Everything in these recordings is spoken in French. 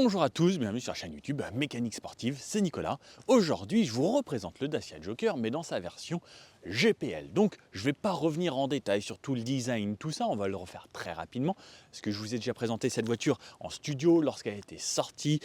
Bonjour à tous, bienvenue sur la chaîne YouTube Mécanique Sportive, c'est Nicolas. Aujourd'hui, je vous représente le Dacia Joker, mais dans sa version GPL. Donc, je ne vais pas revenir en détail sur tout le design, tout ça, on va le refaire très rapidement, parce que je vous ai déjà présenté cette voiture en studio lorsqu'elle a été sortie.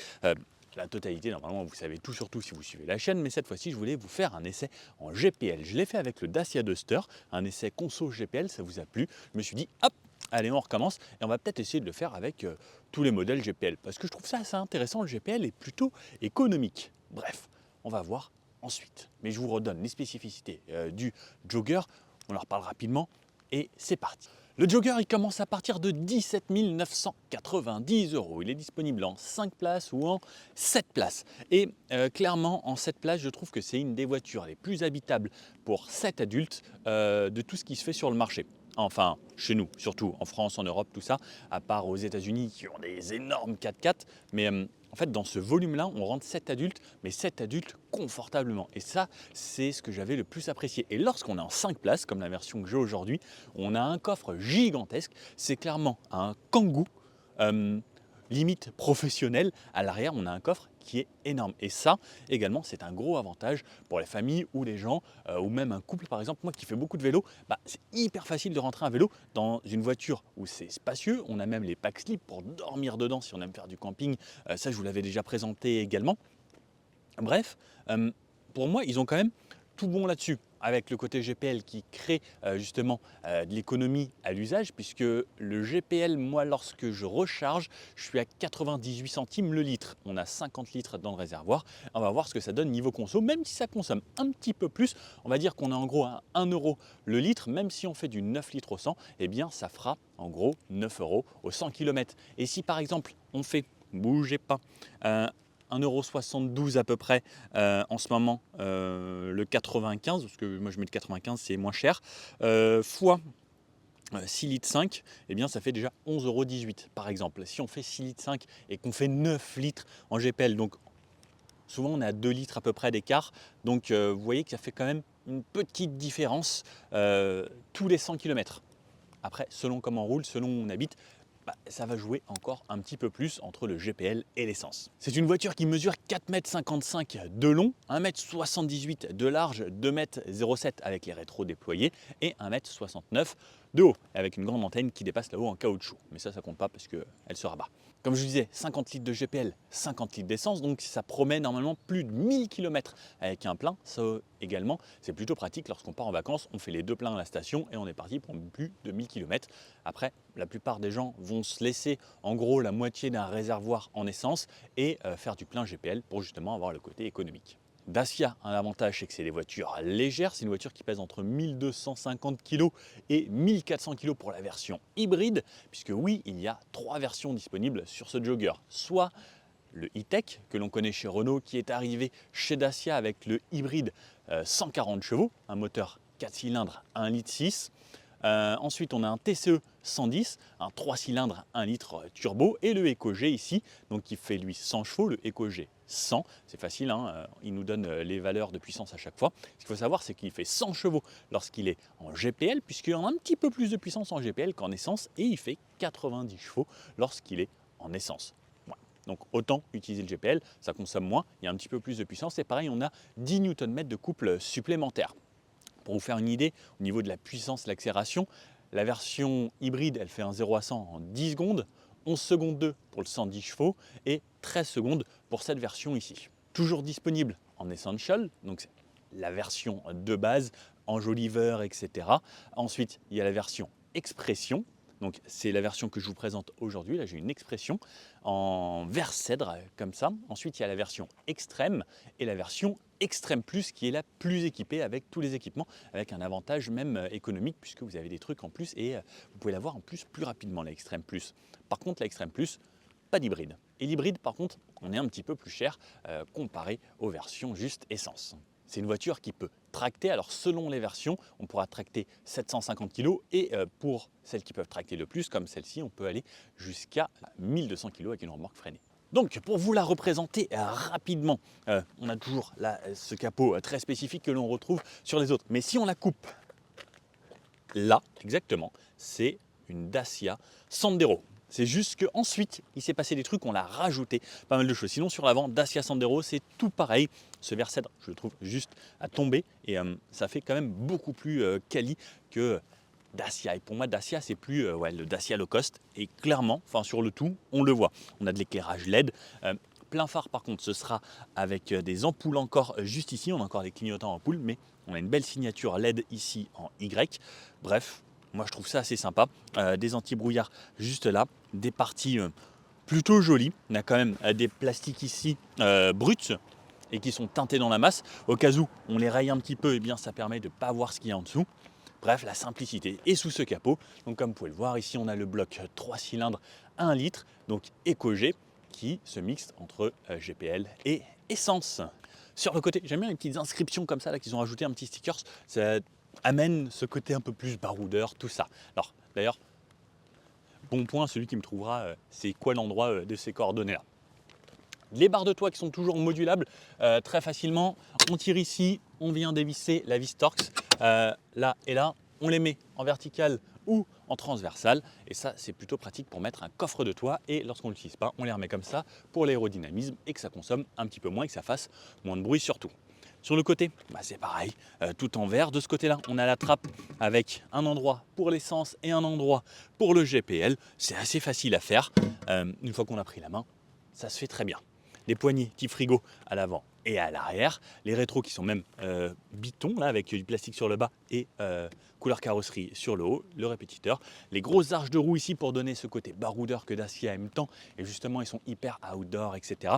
La totalité, normalement, vous savez tout sur tout si vous suivez la chaîne, mais cette fois-ci, je voulais vous faire un essai en GPL. Je l'ai fait avec le Dacia Duster, un essai conso GPL, ça vous a plu. Je me suis dit, hop, allez, on recommence et on va peut-être essayer de le faire avec tous les modèles GPL parce que je trouve ça assez intéressant. Le GPL est plutôt économique. Bref, on va voir ensuite. Mais je vous redonne les spécificités du Jogger. On en reparle rapidement et c'est parti. Le Jogger, il commence à partir de 17 990 €. Il est disponible en 5 places ou en 7 places. Et clairement, en 7 places, je trouve que c'est une des voitures les plus habitables pour 7 adultes de tout ce qui se fait sur le marché. Enfin, chez nous, surtout en France, en Europe, tout ça, à part aux États-Unis qui ont des énormes 4x4. Mais en fait, dans ce volume-là, on rentre 7 adultes, mais 7 adultes confortablement. Et ça, c'est ce que j'avais le plus apprécié. Et lorsqu'on est en 5 places, comme la version que j'ai aujourd'hui, on a un coffre gigantesque. C'est clairement un Kangoo. Limite professionnelle. À l'arrière, on a un coffre qui est énorme. Et ça, également, c'est un gros avantage pour les familles ou les gens, ou même un couple, par exemple. Moi qui fais beaucoup de vélo, c'est hyper facile de rentrer un vélo dans une voiture où c'est spacieux. On a même les pack slip pour dormir dedans si on aime faire du camping. Ça, je vous l'avais déjà présenté également. Bref, pour moi, ils ont quand même tout bon là-dessus, avec le côté GPL qui crée justement de l'économie à l'usage, puisque le GPL, moi, lorsque je recharge, je suis à 98 centimes le litre. On a 50 litres dans le réservoir. On va voir ce que ça donne niveau conso, même si ça consomme un petit peu plus. On va dire qu'on est en gros à 1 € le litre, même si on fait du 9 litres au 100, eh bien ça fera en gros 9 € au 100 km. Et si par exemple on fait, bougez pas, 1,72 € à peu près en ce moment, le 95, parce que moi je mets le 95, c'est moins cher, fois 6 litres 5, eh bien ça fait déjà 11,18 € par exemple. Si on fait 6 litres 5 et qu'on fait 9 litres en GPL, donc souvent on est à 2 litres à peu près d'écart, donc vous voyez que ça fait quand même une petite différence tous les 100 km. Après, selon comment on roule, selon où on habite, ça va jouer encore un petit peu plus entre le GPL et l'essence. C'est une voiture qui mesure 4,55 m de long, 1,78 m de large, 2,07 m avec les rétros déployés et 1,69 m de haut, avec une grande antenne qui dépasse là-haut en caoutchouc. Mais ça compte pas parce qu'elle se rabat. Comme je vous disais, 50 litres de GPL, 50 litres d'essence, donc ça promet normalement plus de 1000 km avec un plein. Ça également, c'est plutôt pratique lorsqu'on part en vacances, on fait les deux pleins à la station et on est parti pour plus de 1000 km. Après, la plupart des gens vont se laisser en gros la moitié d'un réservoir en essence et faire du plein GPL pour justement avoir le côté économique. Dacia a un avantage, c'est que c'est des voitures légères. C'est une voiture qui pèse entre 1250 kg et 1400 kg pour la version hybride, puisque oui, il y a 3 versions disponibles sur ce Jogger. Soit le e-tech que l'on connaît chez Renault, qui est arrivé chez Dacia avec le hybride 140 chevaux, un moteur 4 cylindres 1,6 litre. Ensuite, on a un TCE 110, un 3 cylindres 1 litre turbo, et le EcoG ici, donc qui fait lui 100 chevaux, le EcoG 100. C'est facile, hein, il nous donne les valeurs de puissance à chaque fois. Ce qu'il faut savoir, c'est qu'il fait 100 chevaux lorsqu'il est en GPL, puisqu'il en a un petit peu plus de puissance en GPL qu'en essence, et il fait 90 chevaux lorsqu'il est en essence. Donc autant utiliser le GPL, ça consomme moins, il y a un petit peu plus de puissance, et pareil, on a 10 Nm de couple supplémentaire. Pour vous faire une idée, au niveau de la puissance, l'accélération, la version hybride, elle fait un 0 à 100 en 10 secondes, 11 secondes 2 pour le 110 chevaux et 13 secondes pour cette version ici. Toujours disponible en Essential, donc c'est la version de base, enjoliveur, etc. Ensuite, il y a la version Expression. Donc c'est la version que je vous présente aujourd'hui. Là, j'ai une expression en vert cèdre comme ça. Ensuite, il y a la version extrême et la version extrême plus qui est la plus équipée avec tous les équipements, avec un avantage même économique puisque vous avez des trucs en plus et vous pouvez l'avoir en plus rapidement, la extrême plus. Par contre, la extrême plus, pas d'hybride. Et l'hybride, par contre, on est un petit peu plus cher comparé aux versions juste essence. C'est une voiture qui peut tracter, alors selon les versions, on pourra tracter 750 kg et pour celles qui peuvent tracter le plus, comme celle-ci, on peut aller jusqu'à 1200 kg avec une remorque freinée. Donc pour vous la représenter rapidement, on a toujours là ce capot très spécifique que l'on retrouve sur les autres. Mais si on la coupe, là, exactement, c'est une Dacia Sandero. C'est juste qu'ensuite, il s'est passé des trucs, on l'a rajouté pas mal de choses. Sinon, sur l'avant, Dacia Sandero, c'est tout pareil. Ce verre cèdre, je le trouve juste à tomber et ça fait quand même beaucoup plus quali que Dacia. Et pour moi, Dacia, c'est plus le Dacia low cost. Et clairement, sur le tout, on le voit. On a de l'éclairage LED. Plein phare, par contre, ce sera avec des ampoules encore juste ici. On a encore des clignotants en ampoule, mais on a une belle signature LED ici en Y. Bref, moi, je trouve ça assez sympa. Des anti-brouillards juste là. Des parties plutôt jolies. On a quand même des plastiques ici bruts et qui sont teintés dans la masse. Au cas où on les raye un petit peu, ça permet de ne pas voir ce qu'il y a en dessous. Bref, la simplicité. Et sous ce capot, donc comme vous pouvez le voir, ici on a le bloc 3 cylindres 1 litre, donc EcoG, qui se mixe entre GPL et essence. Sur le côté, j'aime bien les petites inscriptions comme ça là qu'ils ont rajouté un petit sticker. Ça amène ce côté un peu plus baroudeur, tout ça. Alors d'ailleurs, bon point, celui qui me trouvera, c'est quoi l'endroit de ces coordonnées là. Les barres de toit qui sont toujours modulables très facilement. On tire ici, on vient dévisser la vis Torx là et là. On les met en vertical ou en transversal. Et ça, c'est plutôt pratique pour mettre un coffre de toit. Et lorsqu'on ne l'utilise pas, on les remet comme ça pour l'aérodynamisme et que ça consomme un petit peu moins et que ça fasse moins de bruit surtout. Sur le côté, c'est pareil, tout en verre. De ce côté-là, on a la trappe avec un endroit pour l'essence et un endroit pour le GPL. C'est assez facile à faire. Une fois qu'on a pris la main, ça se fait très bien. Les poignées type frigo à l'avant et à l'arrière. Les rétros qui sont même bitons là, avec du plastique sur le bas et couleur carrosserie sur le haut. Le répétiteur. Les grosses arches de roue ici pour donner ce côté baroudeur que Dacia aime tant. Et justement, ils sont hyper outdoor, etc.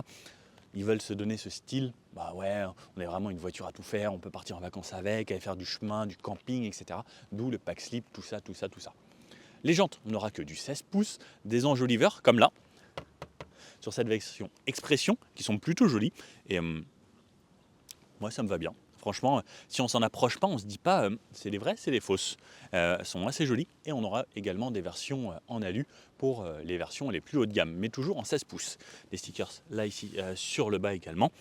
Ils veulent se donner ce style. On est vraiment une voiture à tout faire. On peut partir en vacances avec, aller faire du chemin, du camping, etc. D'où le pack slip, tout ça. Les jantes, on n'aura que du 16 pouces, des enjoliveurs comme là. Sur cette version expression qui sont plutôt jolies et moi ça me va bien. Franchement, si on s'en approche pas, on se dit pas c'est des vraies, c'est des fausses. Elles sont assez jolies et on aura également des versions en alu pour les versions les plus haut de gamme, mais toujours en 16 pouces. Des stickers là ici sur le bas également.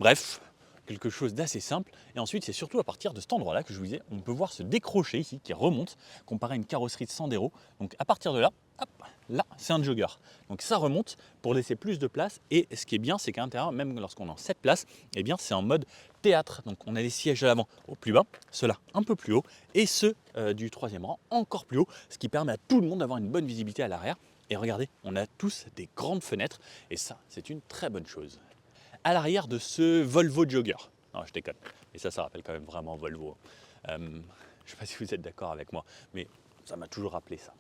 Bref, quelque chose d'assez simple. Et ensuite, c'est surtout à partir de cet endroit-là que je vous disais, on peut voir ce décroché ici qui remonte, comparé à une carrosserie de Sandero. Donc à partir de là, hop, là, c'est un jogger. Donc ça remonte pour laisser plus de place. Et ce qui est bien, c'est qu'à l'intérieur, même lorsqu'on est en 7 places, c'est en mode théâtre. Donc on a les sièges à l'avant au plus bas, ceux-là un peu plus haut, et ceux du troisième rang encore plus haut, ce qui permet à tout le monde d'avoir une bonne visibilité à l'arrière. Et regardez, on a tous des grandes fenêtres, et ça, c'est une très bonne chose. À l'arrière de ce Volvo Jogger. Non, je déconne, mais ça rappelle quand même vraiment Volvo. Je ne sais pas si vous êtes d'accord avec moi, mais ça m'a toujours rappelé ça.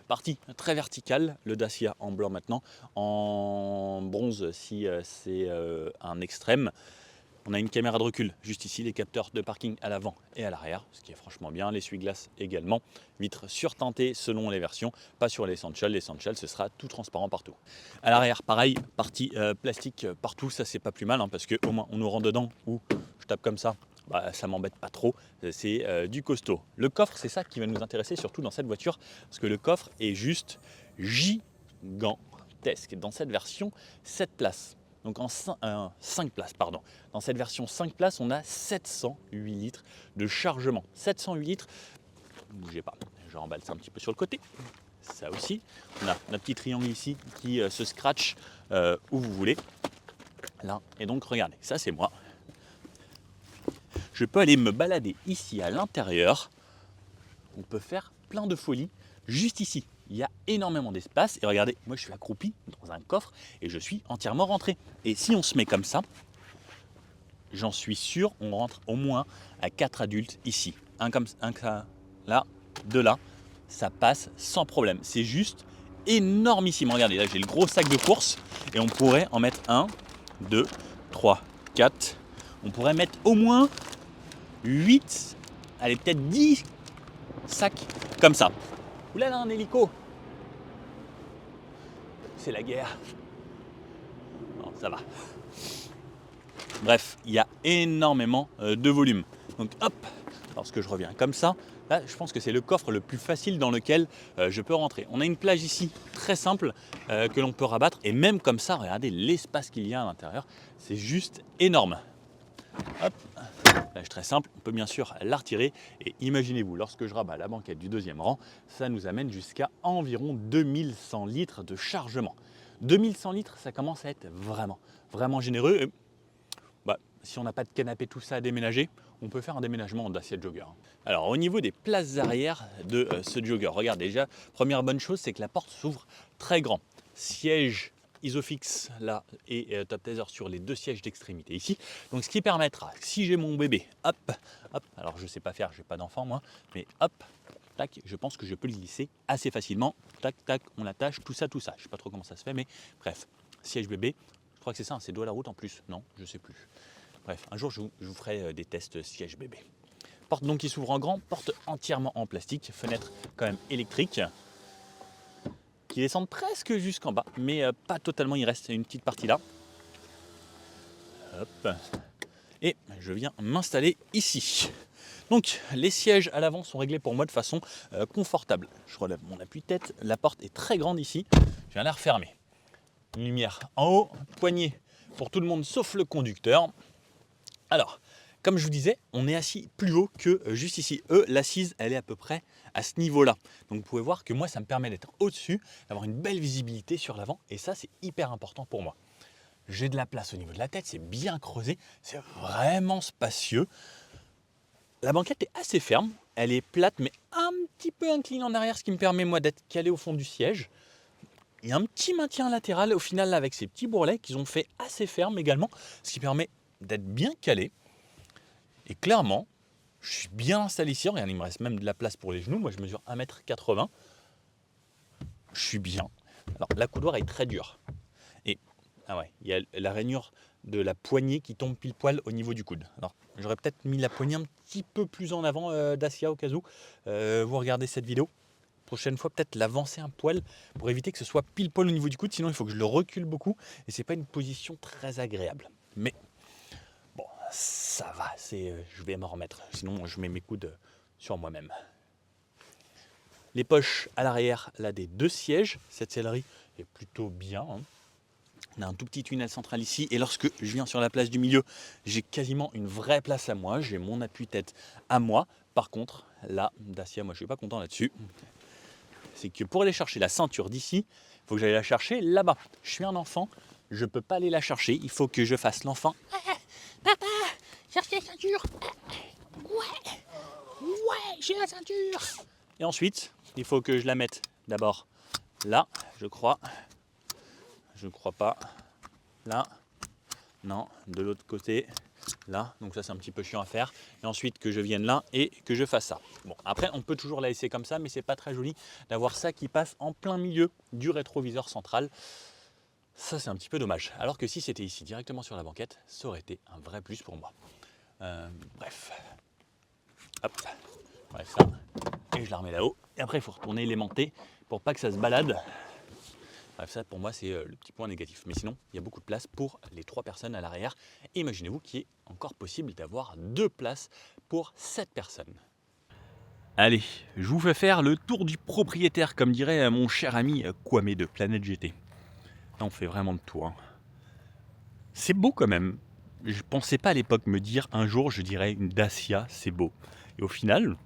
Partie très verticale, le Dacia en blanc maintenant, en bronze si c'est un extrême. On a une caméra de recul juste ici, les capteurs de parking à l'avant et à l'arrière, ce qui est franchement bien. L'essuie-glace également, vitres surteintées selon les versions, pas sur l'Essential. L'Essential, ce sera tout transparent partout. À l'arrière, pareil, partie plastique partout, ça c'est pas plus mal parce qu'au moins on nous rentre dedans ou je tape comme ça. Ça m'embête pas trop, c'est du costaud. Le coffre, c'est ça qui va nous intéresser surtout dans cette voiture, parce que le coffre est juste gigantesque. Dans cette version, 7 places. Donc en 5 places, pardon. Dans cette version 5 places, on a 708 litres de chargement. 708 litres, ne bougez pas, je remballe ça un petit peu sur le côté. Ça aussi, on a un petit triangle ici qui se scratch où vous voulez. Là, et donc regardez, ça c'est moi. Je peux aller me balader ici à l'intérieur. On peut faire plein de folies juste ici. Il y a énormément d'espace et regardez, moi je suis accroupi dans un coffre et je suis entièrement rentré. Et si on se met comme ça, j'en suis sûr, on rentre au moins à 4 adultes ici. Un là, 2 là, ça passe sans problème. C'est juste énormissime. Regardez, là j'ai le gros sac de course et on pourrait en mettre 1, 2, 3, 4. On pourrait mettre au moins 8, allez peut-être 10 sacs comme ça. Oulala, un hélico. C'est la guerre. Non, ça va. Bref, il y a énormément de volume. Donc hop, lorsque je reviens comme ça, là je pense que c'est le coffre le plus facile dans lequel je peux rentrer. On a une plage ici très simple que l'on peut rabattre et même comme ça, regardez l'espace qu'il y a à l'intérieur, c'est juste énorme. Hop. Là, très simple, on peut bien sûr la retirer. Et imaginez-vous, lorsque je rabats la banquette du deuxième rang, ça nous amène jusqu'à environ 2100 litres de chargement. 2100 litres, ça commence à être vraiment généreux. Et, si on n'a pas de canapé, tout ça à déménager, on peut faire un déménagement en Dacia Jogger. Alors au niveau des places arrière de ce Jogger, regarde déjà, première bonne chose, c'est que la porte s'ouvre très grand. Siège Isofix là et top taser sur les deux sièges d'extrémité ici. Donc ce qui permettra, si j'ai mon bébé, hop, alors je sais pas faire, j'ai pas d'enfant moi, mais hop, tac, je pense que je peux le glisser assez facilement. Tac, tac, on l'attache, tout ça. Je sais pas trop comment ça se fait, mais bref, siège bébé, je crois que c'est ça, c'est dos à la route en plus, non, je sais plus. Bref, un jour je vous ferai des tests siège bébé. Porte donc qui s'ouvre en grand, porte entièrement en plastique, fenêtre quand même électrique, qui descendent presque jusqu'en bas, mais pas totalement, il reste une petite partie là. Hop. Et je viens m'installer ici. Donc les sièges à l'avant sont réglés pour moi de façon confortable. Je relève mon appui-tête, la porte est très grande ici, je viens la refermer. Une lumière en haut, poignée pour tout le monde sauf le conducteur. Alors, comme je vous disais, on est assis plus haut que juste ici. L'assise, elle est à peu près à ce niveau-là. Donc vous pouvez voir que moi, ça me permet d'être au-dessus, d'avoir une belle visibilité sur l'avant. Et ça, c'est hyper important pour moi. J'ai de la place au niveau de la tête, c'est bien creusé, c'est vraiment spacieux. La banquette est assez ferme, elle est plate, mais un petit peu inclinée en arrière, ce qui me permet moi d'être calé au fond du siège. Il y a un petit maintien latéral au final là, avec ces petits bourrelets qu'ils ont fait assez fermes également, ce qui permet d'être bien calé. Et clairement, je suis bien installé ici. Regarde, il me reste même de la place pour les genoux. Moi, je mesure 1m80. Je suis bien. Alors, la coudoir est très dure. Et il y a la rainure de la poignée qui tombe pile poil au niveau du coude. Alors, j'aurais peut-être mis la poignée un petit peu plus en avant Dacia au cas où. Vous regardez cette vidéo. Prochaine fois, peut-être l'avancer un poil pour éviter que ce soit pile poil au niveau du coude. Sinon, il faut que je le recule beaucoup. Et c'est pas une position très agréable. Mais bon, ça va, je vais m'en remettre. Sinon, je mets mes coudes sur moi-même. Les poches à l'arrière, là, des deux sièges. Cette sellerie est plutôt bien. On a un tout petit tunnel central ici. Et lorsque je viens sur la place du milieu, j'ai quasiment une vraie place à moi. J'ai mon appui-tête à moi. Par contre, là, Dacia, moi, je ne suis pas content là-dessus. C'est que pour aller chercher la ceinture d'ici, il faut que j'aille la chercher là-bas. Je suis un enfant, je ne peux pas aller la chercher. Il faut que je fasse l'enfant. Papa, cherche la ceinture. Ouais, j'ai la ceinture. Et ensuite, il faut que je la mette d'abord là, je crois. Je ne crois pas. Là. Non, de l'autre côté. Là. Donc ça, c'est un petit peu chiant à faire. Et ensuite, que je vienne là et que je fasse ça. Bon, après, on peut toujours la laisser comme ça, mais c'est pas très joli d'avoir ça qui passe en plein milieu du rétroviseur central. Ça, c'est un petit peu dommage. Alors que si c'était ici, directement sur la banquette, ça aurait été un vrai plus pour moi. Bref. Hop. Bref, ça. Et je la remets là-haut. Et après, il faut retourner l'aimanter pour pas que ça se balade. Bref, ça, pour moi, c'est le petit point négatif. Mais sinon, il y a beaucoup de place pour les 3 personnes à l'arrière. Et imaginez-vous qu'il est encore possible d'avoir 2 places pour 7 personnes. Allez, je vous fais faire le tour du propriétaire, comme dirait mon cher ami Kwame de Planète GT. Là, on fait vraiment le tour. Hein. C'est beau quand même. Je ne pensais pas à l'époque me dire un jour, je dirais une Dacia, c'est beau. Et au final,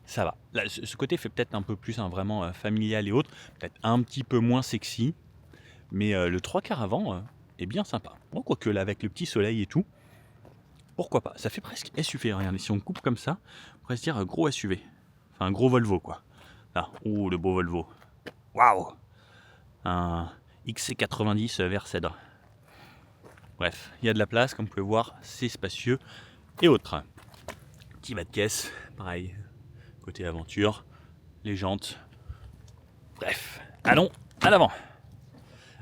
ça va. Là, ce côté fait peut-être un peu plus vraiment familial et autres, peut-être un petit peu moins sexy, mais le 3/4 avant est bien sympa. Bon, quoique là, avec le petit soleil et tout, pourquoi pas. Ça fait presque SUV, regardez, si on coupe comme ça, on pourrait se dire gros SUV. Enfin, un gros Volvo, quoi. Là, le beau Volvo. Waouh! Un XC90 vert cèdre. Bref, il y a de la place, comme vous pouvez voir, c'est spacieux et autres. Petit bas de caisse, pareil, côté aventure, les jantes. Bref, allons à l'avant.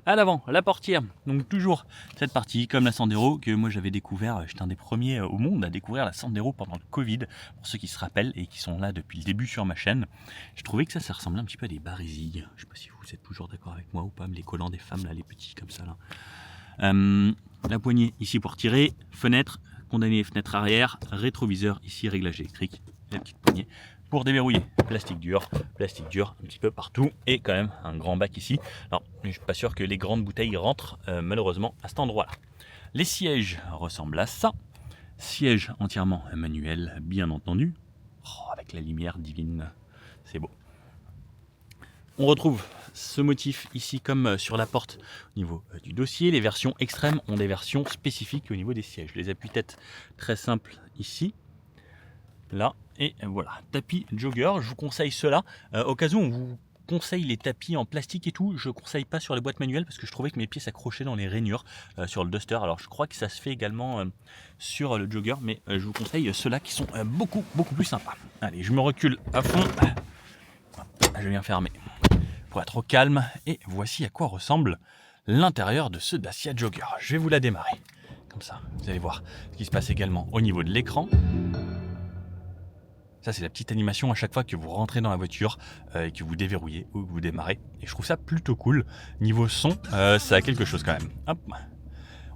À l'avant, la portière. Donc toujours cette partie, comme la Sandero, que moi j'avais découvert, j'étais un des premiers au monde à découvrir la Sandero pendant le Covid, pour ceux qui se rappellent et qui sont là depuis le début sur ma chaîne. Je trouvais que ça ressemblait un petit peu à des barésilles. Je sais pas si vous êtes toujours d'accord avec moi ou pas, mais les collants des femmes, là, les petits comme ça. Là. La poignée ici pour tirer, fenêtre, condamné fenêtre arrière, rétroviseur ici, réglage électrique, la petite poignée pour déverrouiller. Plastique dur, un petit peu partout et quand même un grand bac ici. Alors, je suis pas sûr que les grandes bouteilles rentrent malheureusement à cet endroit-là. Les sièges ressemblent à ça. Siège entièrement manuel, bien entendu. Oh, avec la lumière divine, c'est beau. On retrouve ce motif ici comme sur la porte au niveau du dossier. Les versions extrêmes ont des versions spécifiques au niveau des sièges. Les appuis-têtes très simples ici, là, et voilà. Tapis jogger, je vous conseille cela. Au cas où on vous conseille les tapis en plastique et tout, je ne conseille pas sur les boîtes manuelles parce que je trouvais que mes pieds s'accrochaient dans les rainures sur le Duster. Alors je crois que ça se fait également sur le jogger, mais je vous conseille ceux-là qui sont beaucoup plus sympas. Allez, je me recule à fond. Je viens fermer pour être au calme, et voici à quoi ressemble l'intérieur de ce Dacia Jogger. Je vais vous la démarrer, comme ça, vous allez voir ce qui se passe également au niveau de l'écran. Ça, c'est la petite animation à chaque fois que vous rentrez dans la voiture et que vous déverrouillez ou que vous démarrez, et je trouve ça plutôt cool. Niveau son, ça a quelque chose quand même. Hop.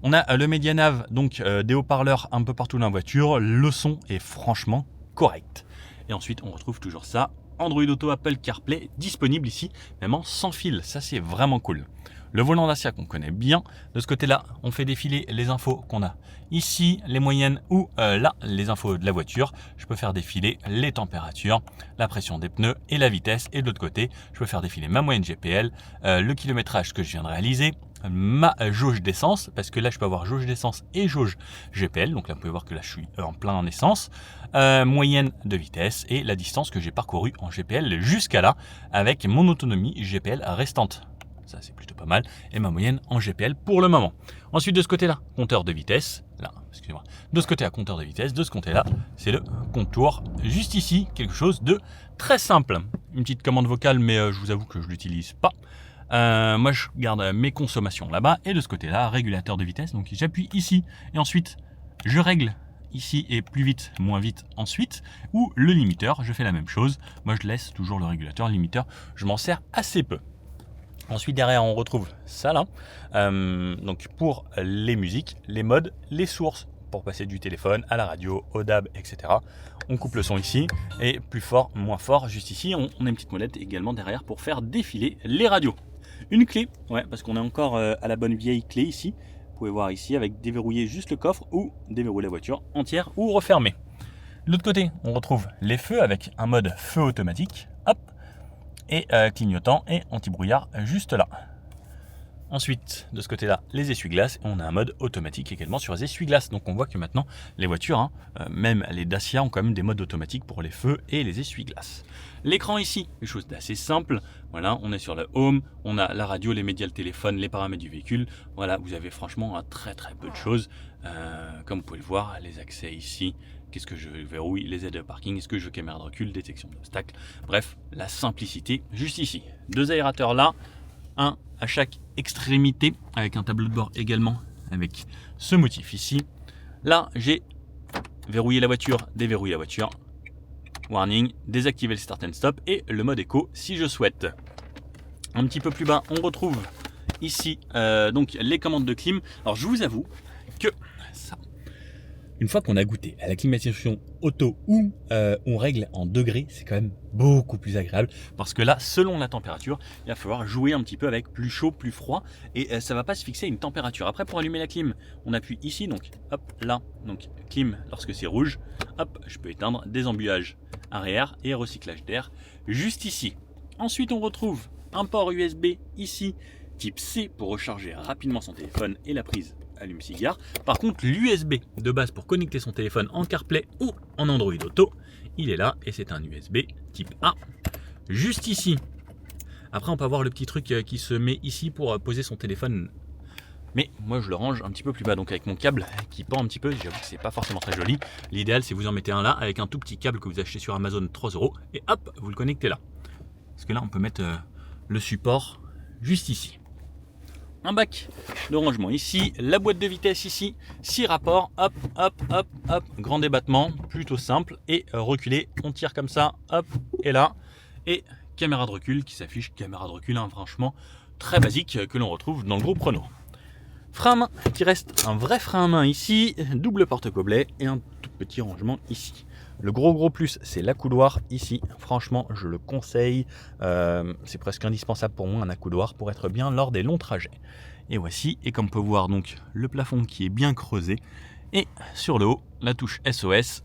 On a le Medianav, donc des haut-parleurs un peu partout dans la voiture, le son est franchement correct. Et ensuite, on retrouve toujours ça. Android Auto, Apple CarPlay, disponible ici, même en sans fil, ça c'est vraiment cool. Le volant Dacia qu'on connaît bien, de ce côté-là, on fait défiler les infos qu'on a ici, les moyennes ou là, les infos de la voiture. Je peux faire défiler les températures, la pression des pneus et la vitesse. Et de l'autre côté, je peux faire défiler ma moyenne GPL, le kilométrage que je viens de réaliser, ma jauge d'essence, parce que là je peux avoir jauge d'essence et jauge GPL, donc là vous pouvez voir que là je suis en plein en essence, moyenne de vitesse et la distance que j'ai parcourue en GPL jusqu'à là, avec mon autonomie GPL restante. Ça c'est plutôt pas mal, et ma moyenne en GPL pour le moment. Ensuite de ce côté là, compteur de vitesse, là, excusez-moi, de ce côté là, compteur de vitesse, de ce côté là, c'est le comptoir, juste ici, quelque chose de très simple. Une petite commande vocale, mais je vous avoue que je l'utilise pas. Moi je garde mes consommations là-bas, et de ce côté-là, régulateur de vitesse, donc j'appuie ici, et ensuite je règle ici, et plus vite, moins vite ensuite, ou le limiteur, je fais la même chose. Moi je laisse toujours le régulateur, le limiteur, je m'en sers assez peu. Ensuite derrière on retrouve ça là, donc pour les musiques, les modes, les sources, pour passer du téléphone à la radio, au DAB, etc. On coupe le son ici, et plus fort, moins fort, juste ici, on a une petite molette également derrière pour faire défiler les radios. Une clé, ouais, parce qu'on est encore à la bonne vieille clé ici. Vous pouvez voir ici avec déverrouiller juste le coffre ou déverrouiller la voiture entière ou refermer. De l'autre côté, on retrouve les feux avec un mode feu automatique, hop, et clignotant et anti-brouillard juste là. Ensuite, de ce côté-là, les essuie-glaces. On a un mode automatique également sur les essuie-glaces. Donc on voit que maintenant, les voitures, même les Dacia, ont quand même des modes automatiques pour les feux et les essuie-glaces. L'écran ici, quelque chose d'assez simple. Voilà, on est sur le home, on a la radio, les médias, le téléphone, les paramètres du véhicule. Voilà, vous avez franchement un très peu de choses. Comme vous pouvez le voir, les accès ici. Qu'est-ce que je verrouille, les aides de parking, est-ce que je veux caméra de recul, détection d'obstacles. Bref, la simplicité juste ici. 2 aérateurs là, un à chaque extrémité, avec un tableau de bord également, avec ce motif ici. Là, j'ai verrouillé la voiture, déverrouillé la voiture, warning, désactiver le start and stop et le mode éco si je souhaite. Un petit peu plus bas, on retrouve ici donc les commandes de clim. Alors je vous avoue que ça, une fois qu'on a goûté à la climatisation auto où on règle en degrés, c'est quand même beaucoup plus agréable, parce que là, selon la température, il va falloir jouer un petit peu avec plus chaud, plus froid, et ça va pas se fixer à une température. Après, pour allumer la clim, on appuie ici, donc hop, là, donc clim lorsque c'est rouge, hop, je peux éteindre désembuyage arrière et recyclage d'air juste ici. Ensuite, on retrouve un port USB ici, type C, pour recharger rapidement son téléphone et la prise allume-cigare. Par contre, l'USB de base pour connecter son téléphone en CarPlay ou en Android Auto, il est là, et c'est un USB type A, juste ici. Après, on peut avoir le petit truc qui se met ici pour poser son téléphone, mais moi je le range un petit peu plus bas, donc avec mon câble qui pend un petit peu. J'avoue que c'est pas forcément très joli. L'idéal, c'est vous en mettez un là avec un tout petit câble que vous achetez sur Amazon 3 €, et hop, vous le connectez là. Parce que là, on peut mettre le support juste ici. Un bac de rangement ici, la boîte de vitesse ici, 6 rapports, hop, hop, hop, hop, grand débattement, plutôt simple, et reculer, on tire comme ça, hop, et là, et caméra de recul qui s'affiche, caméra de recul, franchement, très basique, que l'on retrouve dans le groupe Renault. Frein à main qui reste un vrai frein à main ici, double porte-gobelet, et un tout petit rangement ici. Le gros plus, c'est l'accoudoir ici. Franchement, je le conseille. C'est presque indispensable pour moi, un accoudoir, pour être bien lors des longs trajets. Et voici, et comme on peut voir donc le plafond qui est bien creusé, Et sur le haut, la touche SOS,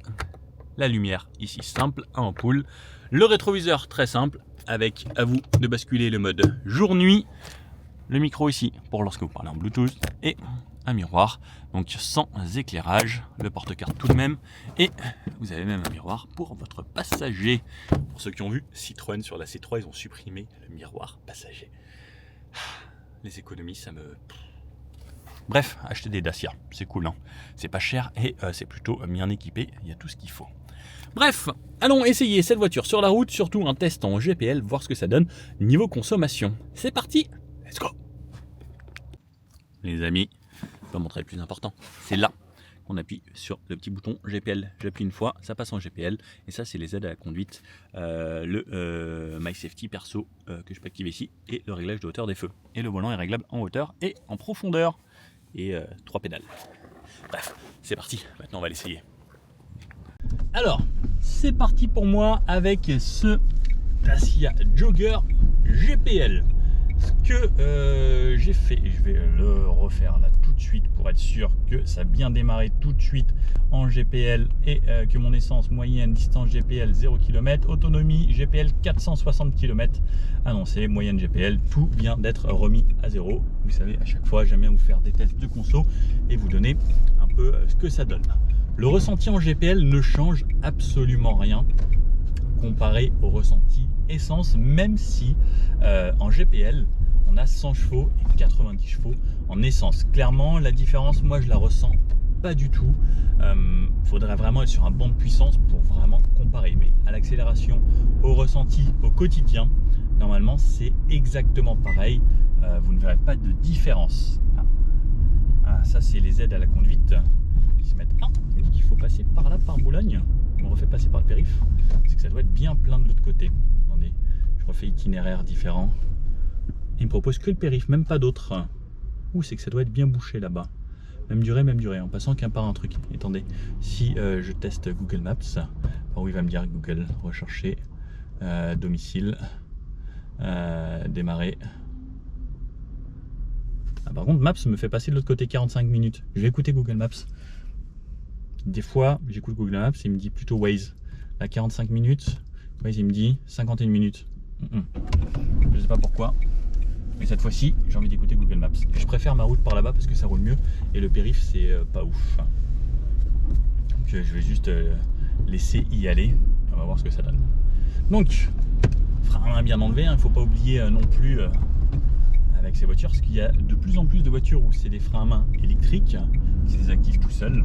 la lumière ici simple, à ampoule, le rétroviseur très simple, avec à vous de basculer le mode jour-nuit, le micro ici pour lorsque vous parlez en Bluetooth, et un miroir, donc sans éclairage, le porte-carte tout de même, et vous avez même un miroir pour votre passager. Pour ceux qui ont vu Citroën sur la C3, ils ont supprimé le miroir passager. Les économies, ça me... Bref, acheter des Dacia, c'est cool, hein. C'est pas cher et c'est plutôt bien équipé, il y a tout ce qu'il faut. Bref, allons essayer cette voiture sur la route, surtout un test en GPL, voir ce que ça donne niveau consommation. C'est parti, let's go. Les amis, je vais vous montrer le plus important, c'est là qu'on appuie sur le petit bouton GPL. J'appuie une fois, ça passe en GPL, et ça c'est les aides à la conduite, le My Safety perso que je peux activer ici, et le réglage de hauteur des feux. Et le volant est réglable en hauteur et en profondeur, et 3 pédales. Bref, c'est parti, maintenant on va l'essayer. Alors, c'est parti pour moi avec ce Dacia Jogger GPL. Ce que j'ai fait, et je vais le refaire là tout de suite pour être sûr que ça a bien démarré tout de suite en GPL et que mon essence moyenne, distance GPL 0 km, autonomie GPL 460 km annoncé, moyenne GPL, tout vient d'être remis à zéro. Vous savez, à chaque fois j'aime bien vous faire des tests de conso et vous donner un peu ce que ça donne. Le ressenti en GPL ne change absolument rien comparé au ressenti essence, même si en GPL on a 100 chevaux et 90 chevaux en essence. Clairement la différence, moi je la ressens pas du tout. Faudrait vraiment être sur un banc de puissance pour vraiment comparer, mais à l'accélération, au ressenti, au quotidien, normalement c'est exactement pareil. Vous ne verrez pas de différence. Ça c'est les aides à la conduite qui se mettent. Il dit qu'il faut passer par là, par Boulogne. On refait passer par le périph', c'est que ça doit être bien plein de l'autre côté. Attendez, je refais itinéraire différent. Il me propose que le périph', même pas d'autres. C'est que ça doit être bien bouché là-bas. Même durée, en passant qu'un par un truc. Attendez, si je teste Google Maps, par où il va me dire Google, rechercher, domicile, démarrer. Par contre, Maps me fait passer de l'autre côté 45 minutes. Je vais écouter Google Maps. Des fois, j'écoute Google Maps et il me dit plutôt Waze. Là, 45 minutes, Waze il me dit 51 minutes. Je sais pas pourquoi, mais cette fois-ci, j'ai envie d'écouter Google Maps. Je préfère ma route par là-bas parce que ça roule mieux et le périph' c'est pas ouf. Donc je vais juste laisser y aller. On va voir ce que ça donne. Donc, frein à main bien enlevé, il ne faut pas oublier non plus avec ces voitures, parce qu'il y a de plus en plus de voitures où c'est des freins à main électriques, qui se désactivent tout seul.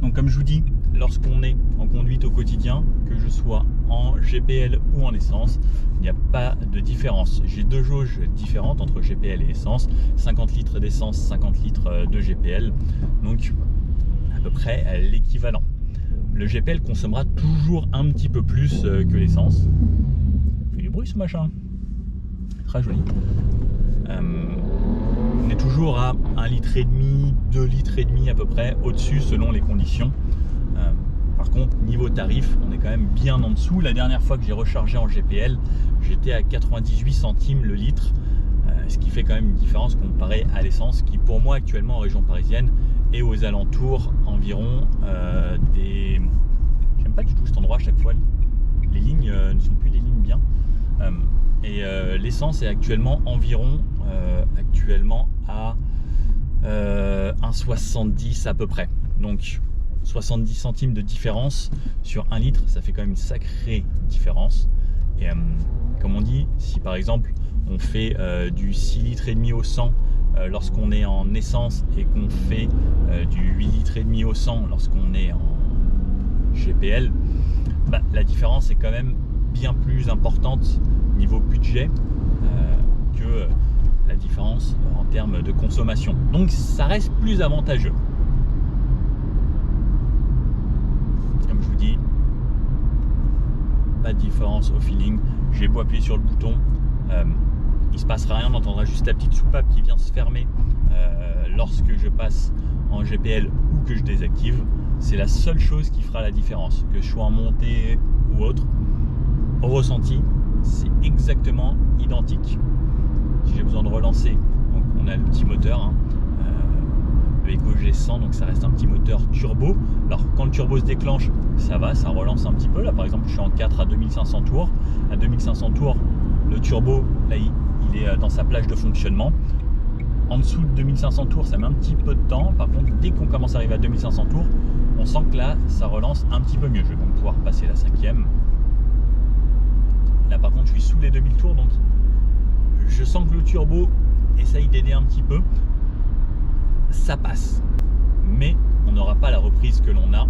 Donc comme je vous dis, lorsqu'on est en conduite au quotidien, que je sois en GPL ou en essence, il n'y a pas de différence. J'ai deux jauges différentes entre GPL et essence, 50 litres d'essence, 50 litres de GPL, donc à peu près l'équivalent. Le GPL consommera toujours un petit peu plus que l'essence. Il fait du bruit ce machin, très joli. On est toujours à 1,5 litre, 2 litres et demi à peu près au-dessus selon les conditions. Par contre, niveau tarif, on est quand même bien en dessous. La dernière fois que j'ai rechargé en GPL, j'étais à 98 centimes le litre, ce qui fait quand même une différence comparé à l'essence, qui pour moi actuellement en région parisienne est aux alentours environ des... J'aime pas du tout cet endroit à chaque fois. Les lignes ne sont plus des lignes bien. L'essence est actuellement environ à 1,70 à peu près. Donc 70 centimes de différence sur 1 litre, ça fait quand même une sacrée différence. Et comme on dit, si par exemple on fait du 6 litres et demi au 100 lorsqu'on est en essence et qu'on fait du 8 litres et demi au 100 lorsqu'on est en GPL, la différence est quand même bien plus importante niveau budget que la différence en termes de consommation. Donc ça reste plus avantageux. Comme je vous dis, pas de différence au feeling. J'ai beau appuyer sur le bouton, il se passera rien, on entendra juste la petite soupape qui vient se fermer lorsque je passe en GPL ou que je désactive. C'est la seule chose qui fera la différence, que je sois en montée ou autre. Au ressenti, c'est exactement identique. Si j'ai besoin de relancer, donc on a le petit moteur, le Iveco G100, donc ça reste un petit moteur turbo. Alors quand le turbo se déclenche, ça va, ça relance un petit peu. Là par exemple, je suis en 4 à 2500 tours. À 2500 tours, le turbo, là il est dans sa plage de fonctionnement. En dessous de 2500 tours, ça met un petit peu de temps. Par contre, dès qu'on commence à arriver à 2500 tours, on sent que là, ça relance un petit peu mieux. Je vais donc pouvoir passer la 5e. Là par contre, je suis sous les 2000 tours, donc je sens que le turbo essaye d'aider un petit peu. Ça passe, mais on n'aura pas la reprise que l'on a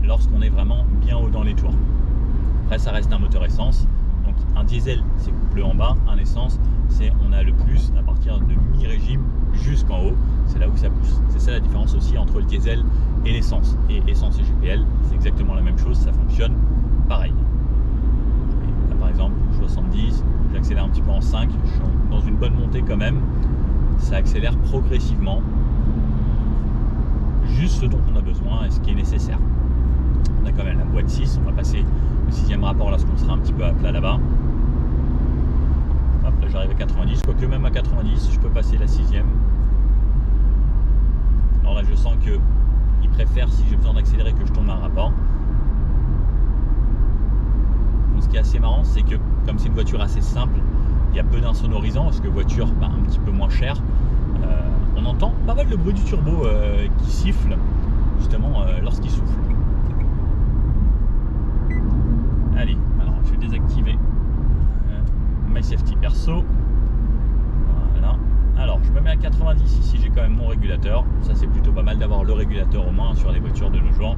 lorsqu'on est vraiment bien haut dans les tours. Après, ça reste un moteur essence. Donc un diesel, c'est couplé en bas. Un essence, c'est on a le plus à partir de mi-régime jusqu'en haut. C'est là où ça pousse. C'est ça la différence aussi entre le diesel et l'essence. Et essence et GPL, c'est exactement la même chose. Ça fonctionne pareil. Là, par exemple, 70, j'accélère un petit peu en 5. Je suis dans une bonne montée quand même. Ça accélère progressivement. Juste ce dont on a besoin et ce qui est nécessaire. On a quand même la boîte 6. On va passer le 6e rapport lorsqu'on sera un petit peu à plat là-bas. Hop, là j'arrive à 90, quoique même à 90, je peux passer la 6e. Alors là, je sens que il préfère, si j'ai besoin d'accélérer, que je tourne un rapport. Donc, ce qui est assez marrant, c'est que comme c'est une voiture assez simple, il y a peu d'insonorisants, parce que voiture un petit peu moins chère, on entend pas mal le bruit du turbo qui siffle, justement lorsqu'il souffle. Allez, alors je vais désactiver My Safety perso. Voilà. Alors je me mets à 90 ici, j'ai quand même mon régulateur. Ça c'est plutôt pas mal d'avoir le régulateur au moins sur les voitures de nos jours.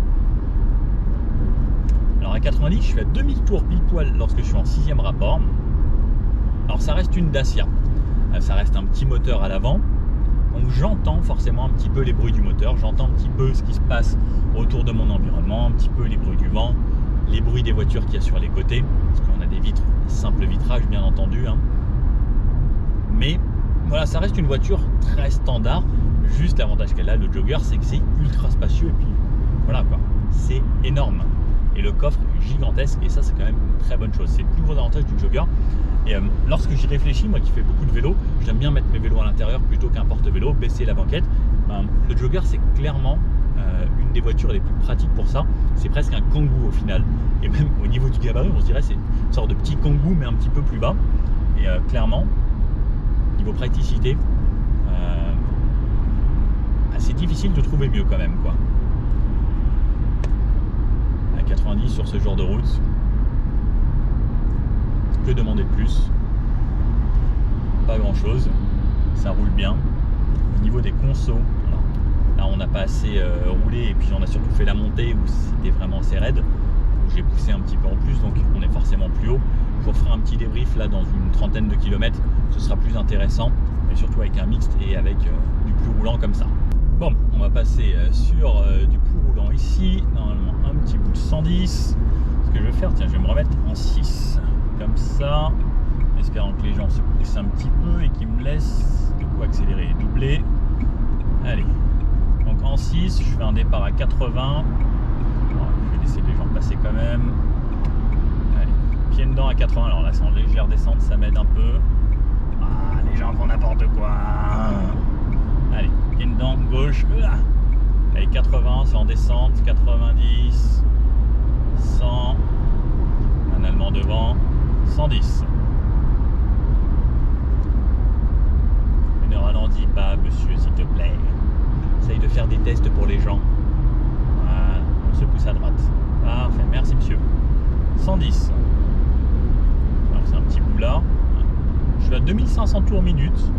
Alors à 90, je suis à 2000 tours pile poil lorsque je suis en 6e rapport. Alors ça reste une Dacia. Ça reste un petit moteur à l'avant. Donc j'entends forcément un petit peu les bruits du moteur. J'entends un petit peu ce qui se passe autour de mon environnement. Un petit peu les bruits du vent. Les bruits des voitures qu'il y a sur les côtés, parce qu'on a des vitres, simple vitrage bien entendu, hein. Mais voilà, ça reste une voiture très standard. Juste l'avantage qu'elle a, le Jogger, c'est que c'est ultra spacieux et puis voilà quoi, c'est énorme. Et le coffre est gigantesque et ça c'est quand même une très bonne chose. C'est le plus gros avantage du Jogger. Et lorsque j'y réfléchis, moi qui fais beaucoup de vélo, j'aime bien mettre mes vélos à l'intérieur plutôt qu'un porte-vélo, baisser la banquette. Le Jogger c'est clairement une des voitures les plus pratiques pour ça. C'est presque un Kangoo au final. Et même au niveau du gabarit, on se dirait c'est une sorte de petit Kangoo mais un petit peu plus bas. Et clairement, niveau praticité, c'est difficile de trouver mieux quand même quoi. À 90 sur ce genre de route, que demander de plus? Pas grand chose. Ça roule bien. Au niveau des consos, là on n'a pas assez roulé et puis on a surtout fait la montée où c'était vraiment assez raide, où j'ai poussé un petit peu en plus, donc on est forcément plus haut. Je vous referai un petit débrief là dans une trentaine de kilomètres, ce sera plus intéressant, et surtout avec un mixte et avec du plus roulant comme ça. Bon, on va passer sur du plus roulant ici, normalement un petit bout de 110. Ce que je vais faire, tiens, je vais me remettre en 6, comme ça, en espérant que les gens se poussent un petit peu et qu'ils me laissent de quoi accélérer et doubler. Allez. Donc en 6, je fais un départ à 80. Je vais laisser les gens passer quand même. Allez, pied dedans à 80. Alors là, c'est en légère descente, ça m'aide un peu. Ah, les gens font n'importe quoi. Allez, pied dedans, gauche. Allez, 80, c'est en descente. 90, 100. Un Allemand devant. 110. Ne ralentis pas, monsieur, s'il te plaît. Essaye de faire des tests pour les gens. Voilà, on se pousse à droite. Parfait, merci monsieur. 110. Alors c'est un petit bout là. Je suis à 2500 tours minute.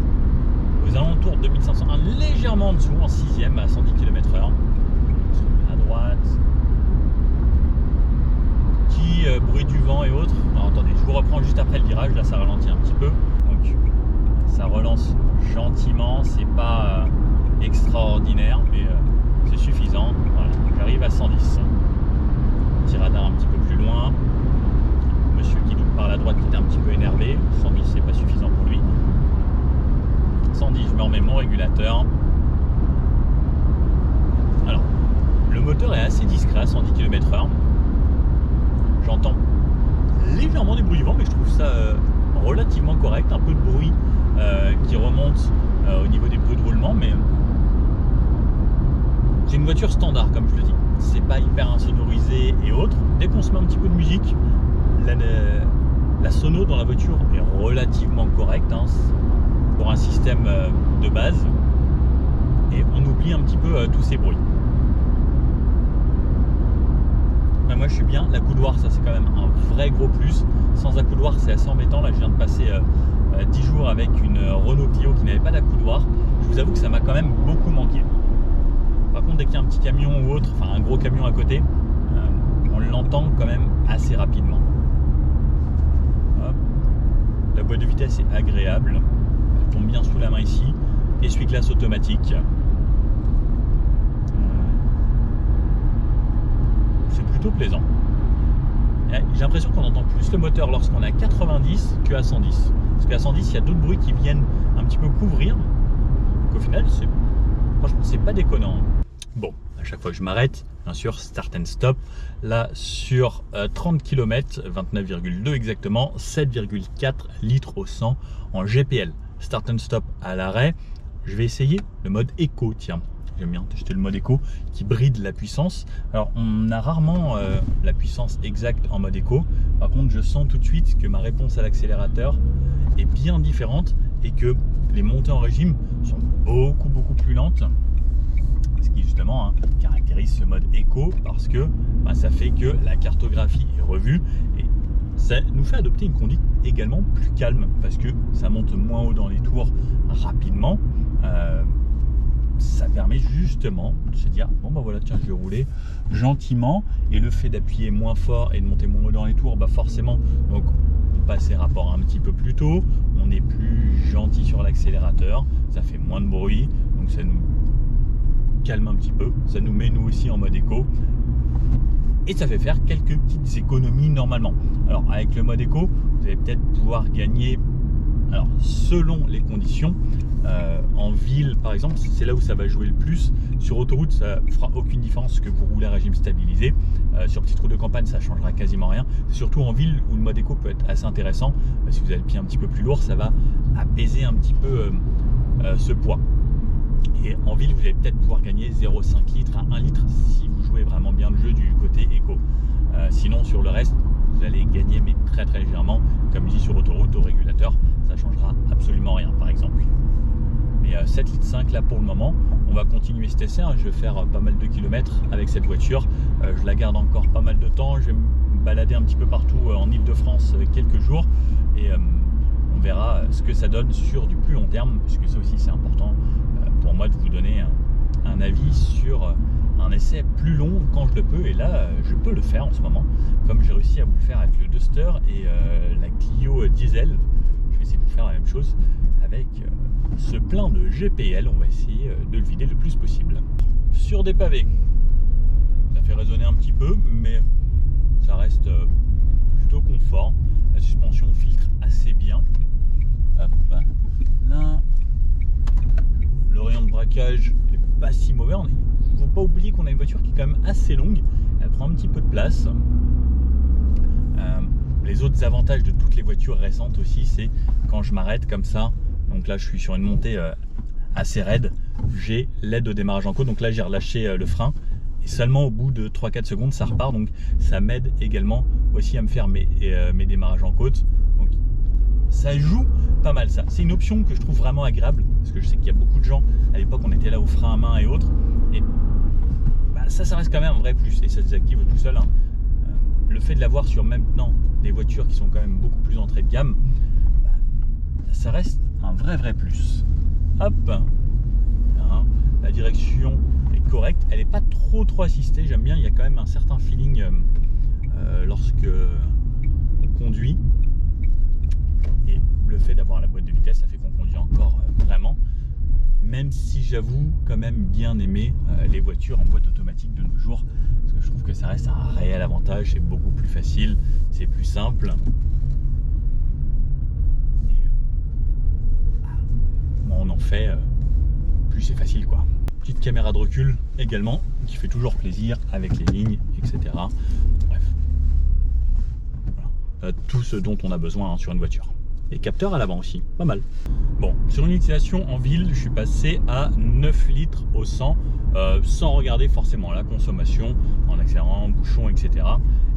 Aux alentours de 2500, légèrement en dessous, en 6e à 110 km/h. À droite. Petit bruit du vent et autres. Alors attendez, je vous reprends juste après le virage. Là ça ralentit un petit peu. Donc ça relance gentiment. C'est pas extraordinaire, mais c'est suffisant. Voilà, j'arrive à 110. Petit radar un petit peu plus loin. Monsieur qui doute par la droite qui était un petit peu énervé. 110 c'est pas suffisant pour lui. 110, je me remets mon régulateur. Alors, le moteur est assez discret à 110 km/h. J'entends légèrement des bruits du vent, mais je trouve ça relativement correct. Un peu de bruit qui remonte au niveau des bruits de roulement, mais C'est une voiture standard, comme je le dis. C'est pas hyper insonorisé et autres. Dès qu'on se met un petit peu de musique, la sono dans la voiture est relativement correcte hein, pour un système de base. Et on oublie un petit peu tous ces bruits. Mais moi je suis bien, l'accoudoir ça c'est quand même un vrai gros plus. Sans accoudoir c'est assez embêtant. Là je viens de passer 10 jours avec une Renault Clio qui n'avait pas d'accoudoir. Je vous avoue que ça m'a quand même beaucoup manqué. Par contre dès qu'il y a un petit camion ou autre, enfin un gros camion à côté, on l'entend quand même assez rapidement. Hop. La boîte de vitesse est agréable, elle tombe bien sous la main ici. Essuie-glace automatique. C'est plutôt plaisant. J'ai l'impression qu'on entend plus le moteur lorsqu'on est à 90 qu'à 110. Parce qu'à 110, il y a d'autres bruits qui viennent un petit peu couvrir. Donc au final, franchement, c'est pas déconnant. Bon, à chaque fois que je m'arrête, bien sûr, start and stop. Là, sur 30 km, 29,2 exactement, 7,4 litres au 100 en GPL. Start and stop à l'arrêt. Je vais essayer le mode éco, tiens. J'aime bien tester le mode éco qui bride la puissance. Alors on a rarement la puissance exacte en mode éco. Par contre je sens tout de suite que ma réponse à l'accélérateur est bien différente et que les montées en régime sont beaucoup plus lentes. Ce qui justement caractérise ce mode éco parce que ça fait que la cartographie est revue et ça nous fait adopter une conduite également plus calme parce que ça monte moins haut dans les tours rapidement. Ça permet justement de se dire bon bah voilà tiens je vais rouler gentiment et le fait d'appuyer moins fort et de monter moins haut dans les tours forcément donc on passe les rapports un petit peu plus tôt, on est plus gentil sur l'accélérateur, ça fait moins de bruit donc ça nous calme un petit peu, ça nous met nous aussi en mode éco et ça fait faire quelques petites économies normalement. Alors avec le mode éco vous allez peut-être pouvoir gagner selon les conditions. En ville par exemple, c'est là où ça va jouer le plus. Sur autoroute ça fera aucune différence que vous roulez à régime stabilisé. Sur petite route de campagne ça changera quasiment rien. C'est surtout en ville où le mode éco peut être assez intéressant. Si vous avez le pied un petit peu plus lourd, ça va apaiser un petit peu ce poids. Et en ville vous allez peut-être pouvoir gagner 0,5 litres à 1 litre si vous jouez vraiment bien le jeu du côté éco. Sinon sur le reste vous allez gagner mais très légèrement. Comme je dis sur autoroute au régulateur ça changera absolument rien par exemple. Mais 7,5 litres là pour le moment. On va continuer cet essai, je vais faire pas mal de kilomètres avec cette voiture. Je la garde encore pas mal de temps, je vais me balader un petit peu partout en Ile-de-France quelques jours et on verra ce que ça donne sur du plus long terme, puisque ça aussi c'est important pour moi de vous donner un avis sur un essai plus long quand je le peux, et là je peux le faire en ce moment, comme j'ai réussi à vous le faire avec le Duster et la Clio diesel. Je vais essayer de vous faire la même chose avec ce plein de GPL, on va essayer de le vider le plus possible. Sur des pavés, ça fait résonner un petit peu, mais ça reste plutôt confort. La suspension filtre assez bien. Hop, là, l'orient de braquage n'est pas si mauvais. Il ne faut pas oublier qu'on a une voiture qui est quand même assez longue, elle prend un petit peu de place. Les autres avantages de toutes les voitures récentes aussi, c'est quand je m'arrête comme ça, donc là je suis sur une montée assez raide, j'ai l'aide au démarrage en côte, donc là j'ai relâché le frein et seulement au bout de 3-4 secondes ça repart, donc ça m'aide également aussi à me faire mes démarrages en côte. Donc ça joue pas mal ça, c'est une option que je trouve vraiment agréable parce que je sais qu'il y a beaucoup de gens, à l'époque on était là au frein à main et autres, et ça reste quand même un vrai plus et ça se désactive tout seul. Le fait de l'avoir sur maintenant des voitures qui sont quand même beaucoup plus entrée de gamme, ça reste un vrai plus. Hop, la direction est correcte, elle n'est pas trop assistée, j'aime bien, il y a quand même un certain feeling lorsque on conduit, et le fait d'avoir la boîte de vitesse ça fait qu'on conduit encore vraiment, même si j'avoue quand même bien aimer les voitures en boîte automatique de nos jours, parce que je trouve que ça reste un réel avantage, c'est beaucoup plus facile, c'est plus simple. Moins on en fait, plus c'est facile quoi. Petite caméra de recul également, qui fait toujours plaisir avec les lignes, etc. Bref, voilà. Tout ce dont on a besoin sur une voiture. Et capteur à l'avant aussi, pas mal. Bon, sur une utilisation en ville, je suis passé à 9 litres au 100, sans regarder forcément la consommation, en accélérant, bouchon, etc.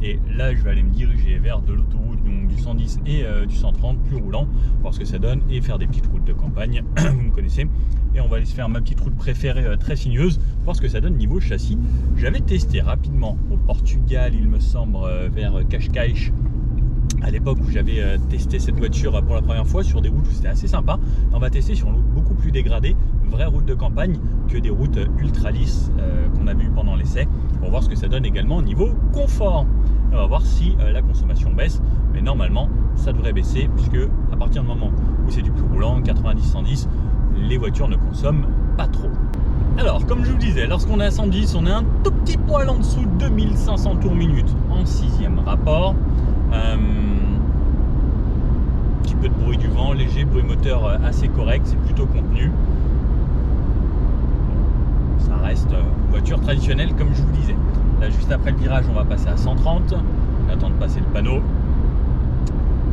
Et là, je vais aller me diriger vers de l'autoroute, donc du 110 et du 130, plus roulant, voir ce que ça donne, et faire des petites routes de campagne, vous me connaissez. Et on va aller se faire ma petite route préférée, très sinueuse, voir ce que ça donne niveau châssis. J'avais testé rapidement au Portugal, il me semble, vers Cascais, à l'époque où j'avais testé cette voiture pour la première fois sur des routes où c'était assez sympa. On va tester sur une route beaucoup plus dégradée, vraie route de campagne, que des routes ultra lisses qu'on a vues pendant l'essai, pour voir ce que ça donne également au niveau confort. On va voir si la consommation baisse, mais normalement ça devrait baisser, puisque à partir du moment où c'est du plus roulant, 90-110, les voitures ne consomment pas trop. Alors, comme je vous disais, lorsqu'on est à 110, on est un tout petit poil en dessous de 2500 tours minute en 6e rapport. Petit peu de bruit du vent, léger, bruit moteur assez correct, c'est plutôt contenu. Ça reste une voiture traditionnelle comme je vous disais. Là, juste après le virage, on va passer à 130. On attend de passer le panneau.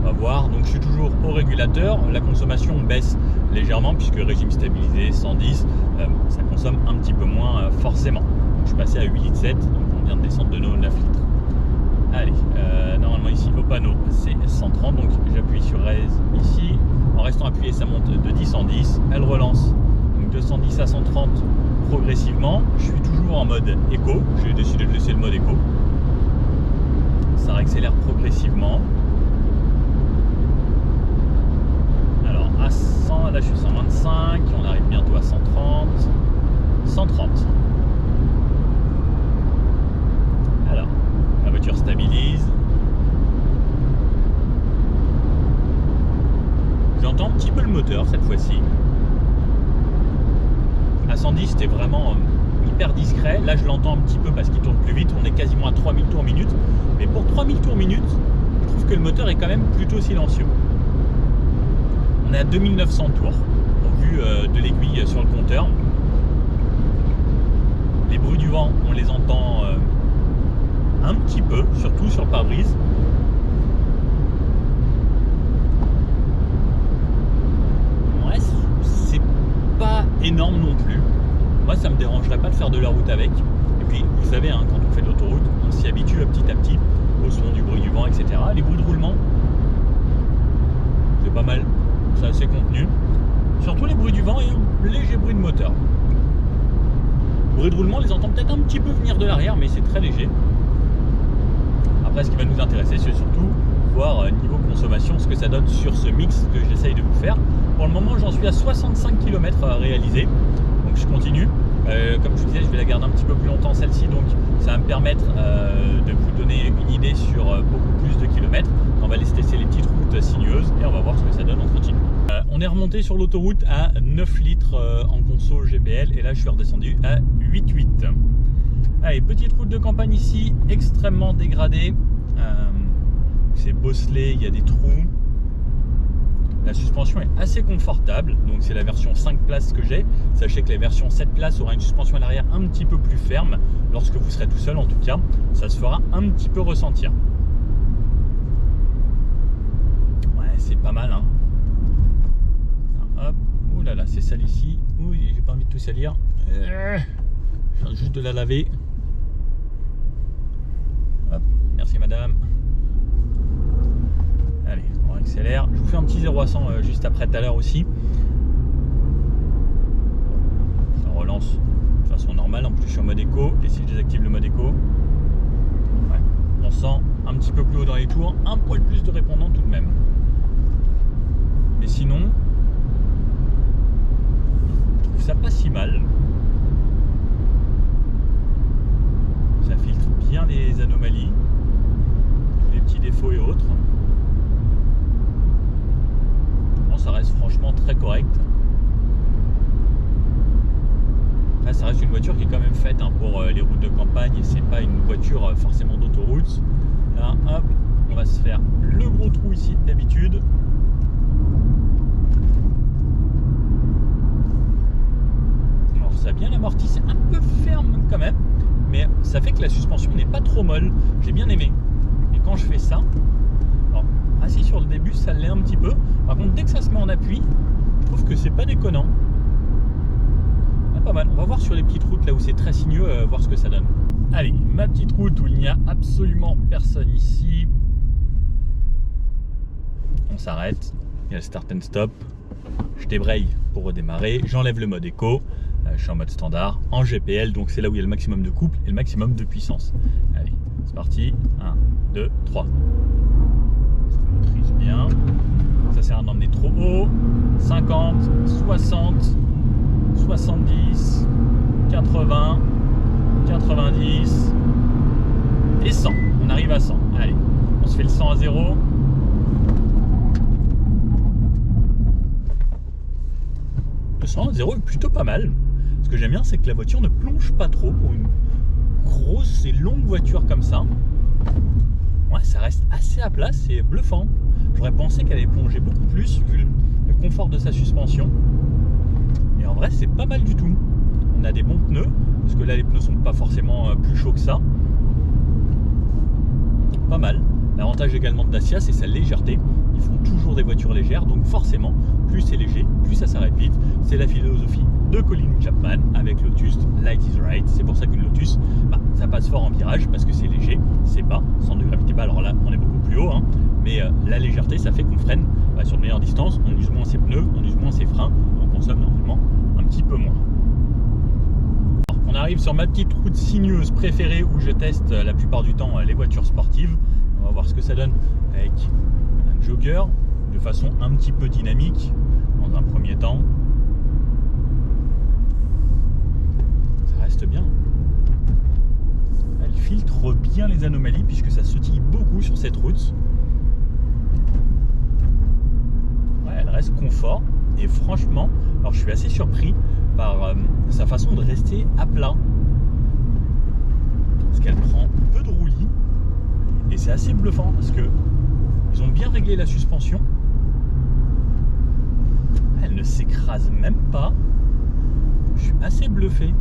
On va voir. Donc je suis toujours au régulateur. La consommation baisse légèrement puisque régime stabilisé 110, ça consomme un petit peu moins forcément. Donc, je suis passé à 8,7 litres, donc on vient de descendre de nos 9 litres. Allez, normalement ici au panneau c'est 130, donc j'appuie sur Raise ici, en restant appuyé ça monte de 10 en 10, elle relance donc de 110 à 130 progressivement. Je suis toujours en mode éco, j'ai décidé de laisser le mode éco, ça accélère progressivement. Alors à 100, là je suis 125, on arrive bientôt à 130, 130. Alors la voiture stabilise. J'entends un petit peu le moteur cette fois-ci. À 110 c'était vraiment hyper discret. Là je l'entends un petit peu parce qu'il tourne plus vite. On est quasiment à 3000 tours minute. Mais pour 3000 tours minute, je trouve que le moteur est quand même plutôt silencieux. On est à 2900 tours au vu de l'aiguille sur le compteur. Les bruits du vent, on les entend un petit peu, surtout sur le pare-brise. Ouais, c'est pas énorme non plus. Moi, ça me dérangerait pas de faire de la route avec. Et puis, vous savez, hein, quand on fait de l'autoroute, on s'y habitue petit à petit au son du bruit du vent, etc. Les bruits de roulement, c'est pas mal, c'est assez contenu. Surtout les bruits du vent et un léger bruit de moteur. Les bruits de roulement, on les entend peut-être un petit peu venir de l'arrière, mais c'est très léger. Après, ce qui va nous intéresser, c'est surtout voir niveau consommation ce que ça donne sur ce mix que j'essaye de vous faire. Pour le moment, j'en suis à 65 km à réaliser, donc je continue. Comme je vous disais, je vais la garder un petit peu plus longtemps celle-ci, donc ça va me permettre de vous donner une idée sur beaucoup plus de kilomètres. On va laisser tester les petites routes sinueuses et on va voir ce que ça donne, on continue. On est remonté sur l'autoroute à 9 litres en conso GPL et là je suis redescendu à 8,8. Allez, petite route de campagne ici, extrêmement dégradée. C'est bosselé, il y a des trous. La suspension est assez confortable, donc c'est la version 5 places que j'ai. Sachez que la version 7 places aura une suspension à l'arrière un petit peu plus ferme. Lorsque vous serez tout seul, en tout cas, ça se fera un petit peu ressentir. Ouais, c'est pas mal, hein. Hop, ouh là là, c'est sale ici. Ouh, j'ai pas envie de tout salir. Je viens juste de la laver. Hop, merci madame. Allez, on accélère. Je vous fais un petit 0 à 100 juste après tout à l'heure aussi. Ça relance de façon normale. En plus, je suis en mode éco. Et si je désactive le mode éco, ouais, on sent un petit peu plus haut dans les tours, un poil plus de répondant tout de même. Et sinon, je trouve ça pas si mal. Ça filtre bien les anomalies, les petits défauts et autres. Bon, ça reste franchement très correct. Là, ça reste une voiture qui est quand même faite hein, pour les routes de campagne et c'est pas une voiture forcément d'autoroute. Là, hop, on va se faire le gros trou ici d'habitude. Alors, ça a bien amorti, c'est un peu ferme quand même. Mais ça fait que la suspension n'est pas trop molle, j'ai bien aimé. Et quand je fais ça, alors Ah si, sur le début ça l'est un petit peu. Par contre dès que ça se met en appui, je trouve que c'est pas déconnant. Ah, pas mal. On va voir sur les petites routes là où c'est très sinueux, voir ce que ça donne. Allez, ma petite route où il n'y a absolument personne ici. On s'arrête, il y a le start and stop. Je débraye pour redémarrer, j'enlève le mode éco. Je suis en mode standard, en GPL, donc c'est là où il y a le maximum de couple et le maximum de puissance. Allez, c'est parti. 1, 2, 3. Ça motorise bien. Ça sert à d'emmener trop haut. 50, 60, 70, 80, 90 et 100. On arrive à 100. Allez, on se fait le 100 à 0. Le 100 à 0 est plutôt pas mal. Ce que j'aime bien, c'est que la voiture ne plonge pas trop pour une grosse et longue voiture comme ça. Ouais, ça reste assez à plat, c'est bluffant. J'aurais pensé qu'elle allait plonger beaucoup plus vu le confort de sa suspension. Et en vrai, c'est pas mal du tout. On a des bons pneus, parce que là, les pneus sont pas forcément plus chauds que ça. Pas mal. L'avantage également de Dacia, c'est sa légèreté. Ils font toujours des voitures légères, donc forcément, plus c'est léger, plus ça s'arrête vite. C'est la philosophie de Colin Chapman avec Lotus, Light is Right. C'est pour ça qu'une Lotus, ça passe fort en virage parce que c'est léger, c'est bas, centre de gravité bas. Alors là, on est beaucoup plus haut, hein, mais la légèreté, ça fait qu'on freine sur de meilleures distances, on use moins ses pneus, on use moins ses freins, on consomme normalement un petit peu moins. Alors, on arrive sur ma petite route sinueuse préférée où je teste la plupart du temps les voitures sportives. On va voir ce que ça donne avec un jogger de façon un petit peu dynamique dans un premier temps. Ça reste bien. Elle filtre bien les anomalies puisque ça sautille beaucoup sur cette route. Ouais, elle reste confort et franchement, alors je suis assez surpris par sa façon de rester à plat parce qu'elle prend peu de roulis et c'est assez bluffant parce que ils ont bien réglé la suspension. Elle ne s'écrase même pas. Je suis assez bluffé.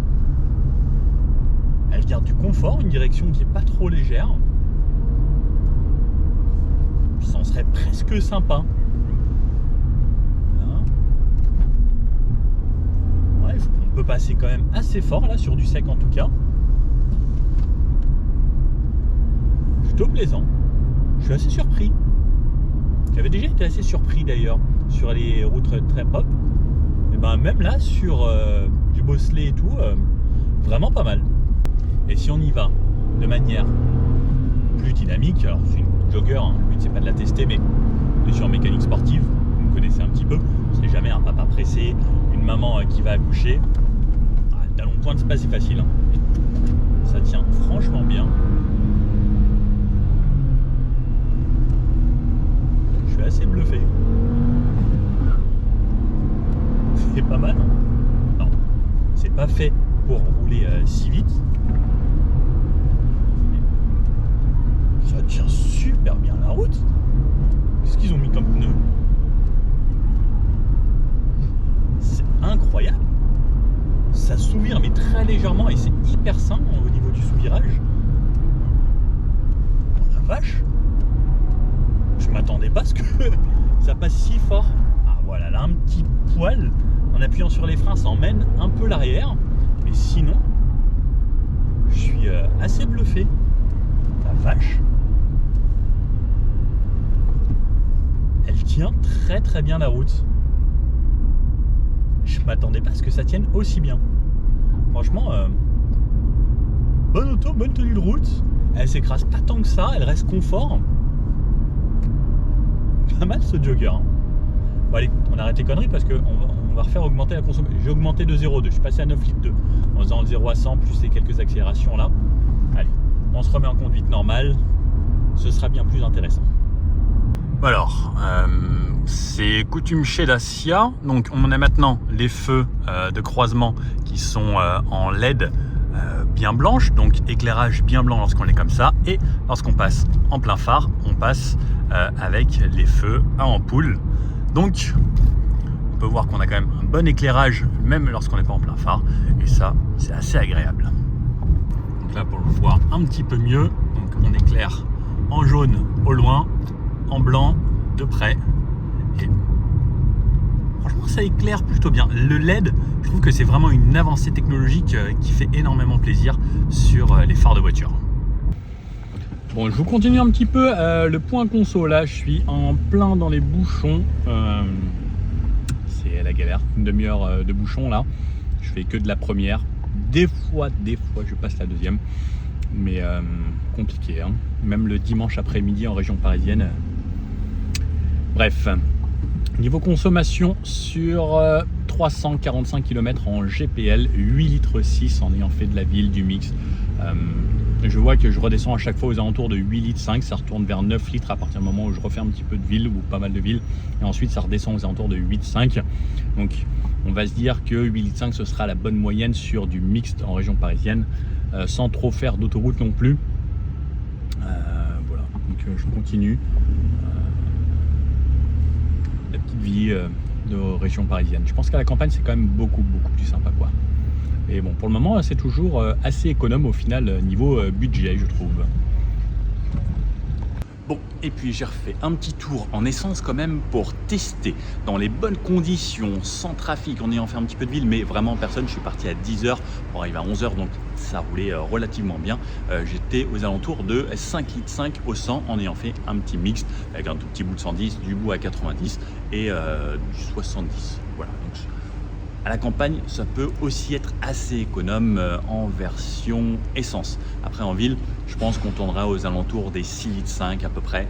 Elle garde du confort, une direction qui est pas trop légère. Ça en serait presque sympa. Là. Ouais, on peut passer quand même assez fort là sur du sec en tout cas. Plutôt plaisant. Je suis assez surpris. J'avais déjà été assez surpris d'ailleurs sur les routes très pop. Et ben même là sur du bosselet et tout, vraiment pas mal. Et si on y va de manière plus dynamique, alors c'est une jogger, hein, le but c'est pas de la tester, mais on est sur mécanique sportive, vous me connaissez un petit peu, on sait jamais un papa pressé, une maman qui va accoucher. Le talon de pointe c'est pas si facile, hein. Ça tient franchement bien. Je suis assez bluffé. C'est pas mal, hein. Non, c'est pas fait pour rouler si vite. Ça tient super bien la route. Qu'est-ce qu'ils ont mis comme pneu? C'est incroyable. Ça sous-vire mais très légèrement et c'est hyper sain au niveau du sous-virage. Oh la vache. Je m'attendais pas à ce que ça passe si fort. Ah voilà, là un petit poil. En appuyant sur les freins, ça emmène un peu l'arrière. Mais sinon, je suis assez bluffé. La vache. Elle tient très bien la route. Je m'attendais pas à ce que ça tienne aussi bien. Franchement, bonne auto, bonne tenue de route. Elle s'écrase pas tant que ça, elle reste confort. Pas mal ce jogger. Hein. Bon allez, on arrête les conneries parce qu'on va refaire augmenter la consommation. J'ai augmenté de 0,2, je suis passé à 9,2 litres en faisant le 0 à 100 plus les quelques accélérations là. Allez, on se remet en conduite normale, ce sera bien plus intéressant. Alors, c'est coutume chez Dacia, donc on a maintenant les feux de croisement qui sont en LED bien blanche, donc éclairage bien blanc lorsqu'on est comme ça, et lorsqu'on passe en plein phare, on passe avec les feux à ampoule. Donc on peut voir qu'on a quand même un bon éclairage même lorsqu'on n'est pas en plein phare, et ça c'est assez agréable. Donc là pour le voir un petit peu mieux, donc on éclaire en jaune au loin, en blanc de près. Et franchement, ça éclaire plutôt bien. Le LED, je trouve que c'est vraiment une avancée technologique qui fait énormément plaisir sur les phares de voiture. Bon, je vous continue un petit peu le point conso. Là, je suis en plein dans les bouchons. C'est la galère. Une demi-heure de bouchons là. Je fais que de la première. Des fois, je passe la deuxième. Mais compliqué, hein. Même le dimanche après-midi en région parisienne. Bref. Niveau consommation sur 345 km en GPL, 8 litres 6 en ayant fait de la ville, du mix. Je vois que je redescends à chaque fois aux alentours de 8 litres 5, ça retourne vers 9 litres à partir du moment où je refais un petit peu de ville ou pas mal de ville. Et ensuite ça redescend aux alentours de 8,5. Donc on va se dire que 8 litres 5 ce sera la bonne moyenne sur du mixte en région parisienne, sans trop faire d'autoroute non plus. Voilà, donc je continue. La petite vie de région parisienne. Je pense qu'à la campagne c'est quand même beaucoup plus sympa quoi. Et bon, pour le moment c'est toujours assez économe au final niveau budget, je trouve. Bon, et puis j'ai refait un petit tour en essence quand même pour tester dans les bonnes conditions, sans trafic, en ayant fait un petit peu de ville, mais vraiment personne. Je suis parti à 10h pour arriver à 11h, donc ça roulait relativement bien. J'étais aux alentours de 5 litres 5 au 100 en ayant fait un petit mix avec un tout petit bout de 110, du bout à 90 et du 70. Voilà, donc à la campagne, ça peut aussi être assez économe en version essence. Après en ville, je pense qu'on tournera aux alentours des 6 litres 5 à peu près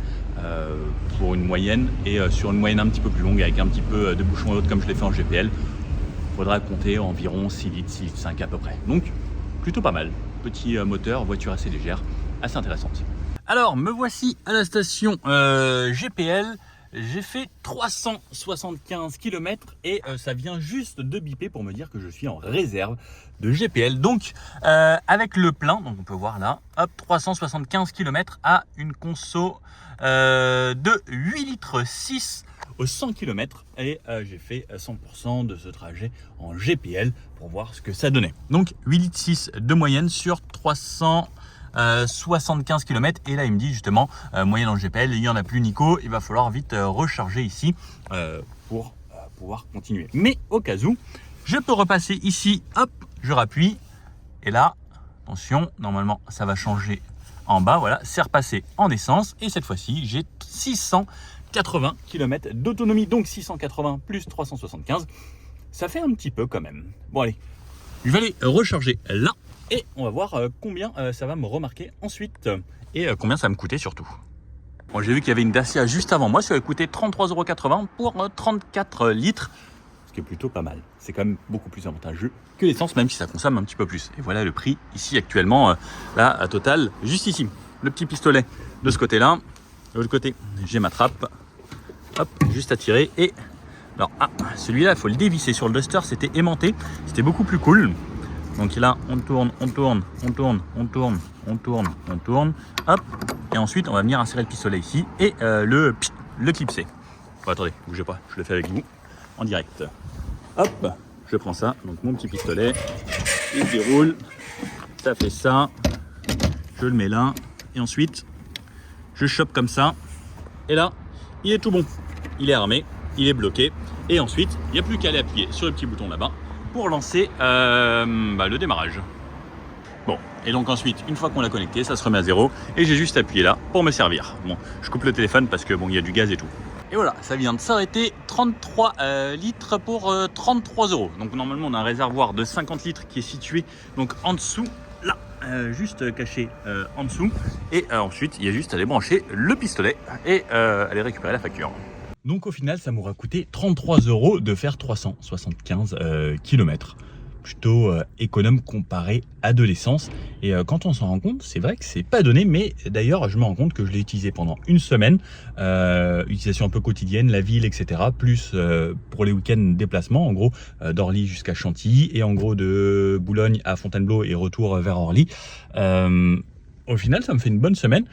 pour une moyenne. Et sur une moyenne un petit peu plus longue avec un petit peu de bouchon et autres comme je l'ai fait en GPL, il faudra compter environ 6 litres 5 à peu près. Donc plutôt pas mal. Petit moteur, voiture assez légère, assez intéressante. Alors me voici à la station GPL. J'ai fait 375 km et ça vient juste de biper pour me dire que je suis en réserve de GPL. Donc avec le plein, donc on peut voir là, hop, 375 km à une conso de 8 litres 6 au 100 km et j'ai fait 100% de ce trajet en GPL pour voir ce que ça donnait. Donc 8 litres 6 de moyenne sur 375 km et là il me dit justement moyenne en GPL, il n'y en a plus Nico, il va falloir vite recharger ici pour pouvoir continuer. Mais au cas où, je peux repasser ici, hop, je rappuie et là, attention, normalement ça va changer en bas, voilà, c'est repassé en essence et cette fois-ci j'ai 680 km d'autonomie, donc 680 plus 375, ça fait un petit peu quand même. Bon allez, je vais aller recharger là. Et on va voir combien ça va me remarquer ensuite et combien ça va me coûter surtout. Bon, j'ai vu qu'il y avait une Dacia juste avant moi, ça va coûter 33,80 € pour 34 litres, ce qui est plutôt pas mal. C'est quand même beaucoup plus avantageux que l'essence, même si ça consomme un petit peu plus. Et voilà le prix ici actuellement, là à Total, juste ici. Le petit pistolet de ce côté-là, de l'autre côté j'ai ma trappe, hop, juste à tirer. Et alors, celui-là il faut le dévisser. Sur le Duster c'était aimanté, c'était beaucoup plus cool. Donc là, on tourne, hop, et ensuite on va venir insérer le pistolet ici et le clipser. Bon, attendez, bougez pas, je le fais avec vous en direct. Hop, je prends ça, donc mon petit pistolet, il déroule, ça fait ça, je le mets là, et ensuite je chope comme ça, et là, il est tout bon, il est armé, il est bloqué, et ensuite il n'y a plus qu'à aller appuyer sur le petit bouton là-bas pour lancer le démarrage. Bon, et donc ensuite, une fois qu'on l'a connecté, ça se remet à zéro et j'ai juste appuyé là pour me servir. Bon, je coupe le téléphone parce que bon, il y a du gaz et tout. Et voilà, ça vient de s'arrêter, 33 litres pour 33 €. Donc normalement, on a un réservoir de 50 litres qui est situé donc en dessous, là, juste caché en dessous. Et ensuite, il y a juste à débrancher le pistolet et aller récupérer la facture. Donc au final, ça m'aura coûté 33 € de faire 375 km. Plutôt économe comparé à de l'essence. Et quand on s'en rend compte, c'est vrai que c'est pas donné. Mais d'ailleurs, je me rends compte que je l'ai utilisé pendant une semaine. Utilisation un peu quotidienne, la ville, etc. Plus pour les week-ends déplacements. En gros, d'Orly jusqu'à Chantilly. Et en gros, de Boulogne à Fontainebleau et retour vers Orly. Au final, ça me fait une bonne semaine.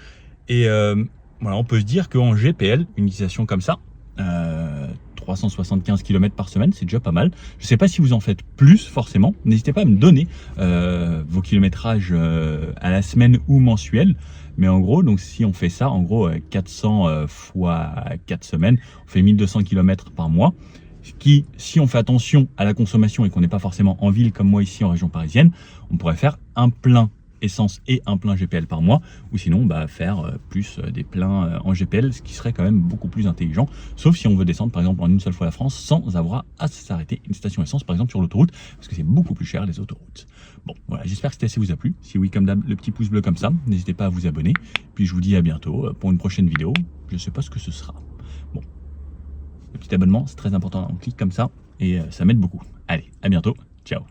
Et voilà, on peut se dire qu'en GPL, une utilisation comme ça, 375 km par semaine, c'est déjà pas mal. Je ne sais pas si vous en faites plus forcément. N'hésitez pas à me donner vos kilométrages à la semaine ou mensuel. Mais en gros, donc si on fait ça, en gros 400 fois 4 semaines, on fait 1200 km par mois. Ce qui, si on fait attention à la consommation et qu'on n'est pas forcément en ville comme moi ici en région parisienne, on pourrait faire un plein essence et un plein GPL par mois, ou sinon faire plus des pleins en GPL, ce qui serait quand même beaucoup plus intelligent, sauf si on veut descendre par exemple en une seule fois la France sans avoir à s'arrêter une station essence par exemple sur l'autoroute, parce que c'est beaucoup plus cher les autoroutes. Bon voilà, j'espère que cette essai vous a plu. Si oui, comme d'hab, le petit pouce bleu comme ça, n'hésitez pas à vous abonner, puis je vous dis à bientôt pour une prochaine vidéo. Je sais pas ce que ce sera. Bon, le petit abonnement c'est très important, on clique comme ça et ça m'aide beaucoup. Allez, à bientôt, ciao.